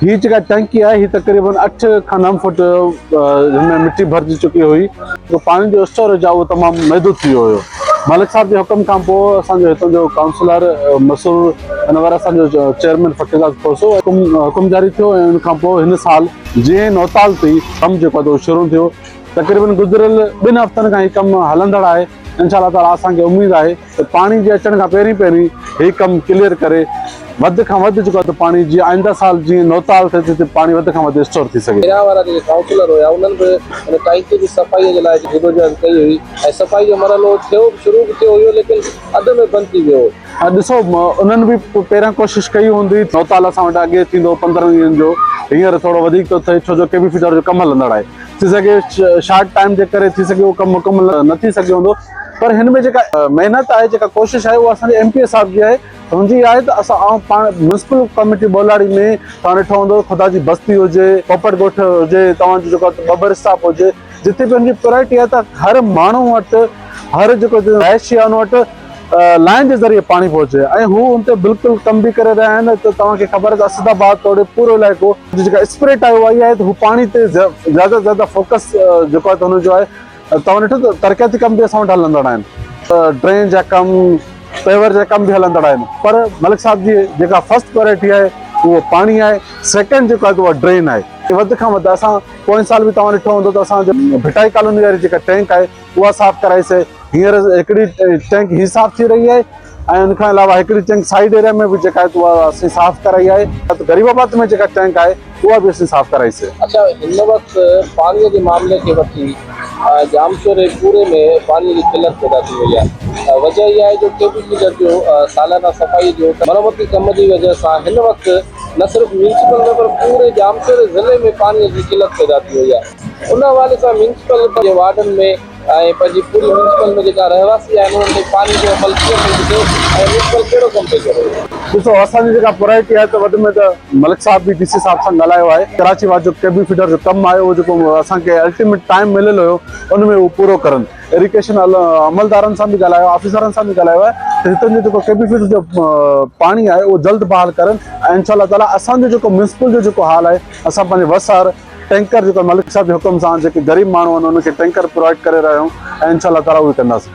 ही जेका टंकी है ही तकरीबन 8 खां 9 फुट हिनमें मिट्टी भरजी चुकी हुई। तो पानी जो स्टोरेज आहे उहो तमामु महदूद थी वियो हुयो। मलिक साहब जे हुकम खां पोइ असांजो हितां जो काउंसलर मसूर अनवर असांजो चेयरमैन फ़कीरात पहुचो हुकुम जारी थियो ऐं उन खां पोइ हिन साल जीअं नौताल थी कमु जेको आहे शुरू थियो। तकरीबन गुज़िरियल 2 हफ़्तनि खां ही कमु हलंदड़ आहे। इंशाअल्लाह ताला असांखे उम्मीद आहे त पाणी जे अचण खां पहिरीं ही कमु क्लियर करे वध खां वध जेको आहे पाणी जीअं आईंदा साल जीअं नौताल थिए त पाणी वध खां वध स्टोर थी सघे। वारा जेके काउंसलर हुया उन्हनि बि टंकी जी सफ़ाईअ जे लाइ जदोजहद कई हुई ऐं सफ़ाई जो मरहलो शुरू बि थियो हुयो लेकिन अधु में बंदि थी वियो हो। ॾिसो उन्हनि बि पहिरियां कोशिशि कई हूंदी। नौताल असां वटि अॻे थींदो 15 ॾींहंनि जो, हींअर थोरो वधीक थो थिए छो जो केबी फीडर जो कमु हलंदड़ आहे। थी सघे शार्ट टाइम जे करे थी सघे उहो कमु मुकमल न थी सघे हूंदो, पर हिन में जेका महिनत आहे जेका कोशिशि आहे उहा असांजे MP साहब जी आहे। हुनजी आहे त असां पाण म्यूनिसिपल कमेटी बोलाड़ी में तव्हां ॾिठो हूंदो ख़ुदा जी बस्ती हुजे, पोपट ॻोठ हुजे, तव्हांजो जेको बबर स्टॉप हुजे, जिते बि हुनजी प्रायोरिटी आहे त हर माण्हू वटि हर जेको रहायशी आहे उन वटि लाइन जे ज़रिए पाणी पहुचे ऐं हू उन ते बिल्कुलु कम भी करे रहिया आहिनि। त तव्हांखे ख़बर आहे त असादाबाद तोड़े पूरो इलाइक़ो जेका स्प्रेट आहे उहा इहा आहे त हू पाणी ते ज़्यादा ज़्यादा फोकस जेको आहे त हुनजो आहे। तव्हां ॾिठो त तरक़ियाती कम बि असां वटि हलंदड़ आहिनि, ड्रेन जा कम, पेवर जा कम बि हलंदड़ आहिनि, पर मलिक साहब जी जेका फर्स्ट प्रायोरिटी आहे उहो पाणी आहे। सेकेंड जेको आहे त उहा ड्रेन आहे। वध खां वधि असां पोएं साल बि तव्हां ॾिठो हूंदो त असांजो भिटाई कॉलोनी वारी जेका टैंक आहे उहा साफ़ कराईसीं। हींअर हिकिड़ी टैंक ही साफ़ थी रही आहे ऐं उनखां अलावा हिकिड़ी टैंक साइड एरिया में बि जेका आहे उहा असीं साफ़ कराई आहे। गरीबाबाद में जेका टैंक आहे उहा बि असीं साफ़ कराईसीं। अच्छा, हिन वक़्तु पाणीअ जे मामले खे वठी जामशोरे पूरे में पाणीअ जी किलत पैदा थी वई आहे। वजह इहा आहे जो केबी फीडर जो सालाना सफ़ाई जो मरमती कम जी वजह सां हिन वक़्तु न सिर्फ़ु म्यूनिसिपल में पर पूरे जामशोरे ज़िले में पाणीअ जी किलत पैदा थी वई आहे। उन हवाले सां म्यूनिसिपल जे वार्डनि में ऐं पंहिंजी पूरी म्यूनिसिपल में जेका रहवासी आहिनि उन्हनि ते पाणी जो अमल कीअं थो थिए ऐं म्यूनिसिपल कहिड़ो कमु थो करे? ॾिसो असांजी जेका प्रायोरिटी आहे त वधि में त मलिक साहब बि DC साहब सां ॻाल्हायो आहे। कराची वाद जो केबी फीडर जो कमु आहे उहो जेको असांखे अल्टीमेट टाइम मिलियल हुयो उन में उहो पूरो करनि। इरिगेशन अमलदारनि सां बि ॻाल्हायो, ऑफिसरनि सां बि ॻाल्हायो आहे त हितां जो जेको केबी फीडर जो पाणी आहे उहो जल्द बहाल करनि ऐं इंशाअल्लाह ताला असांजो जेको म्यूनिसिपल जो जेको हाल आहे असां पंहिंजे वसार टैंकर जेको मलिक साहब जे हुकुम सां जेके ग़रीब माण्हू आहिनि उनखे टैंकर प्रोवाइड करे रहिया आहियूं ऐं इंशाअल्लाह ताला उहे कंदासीं।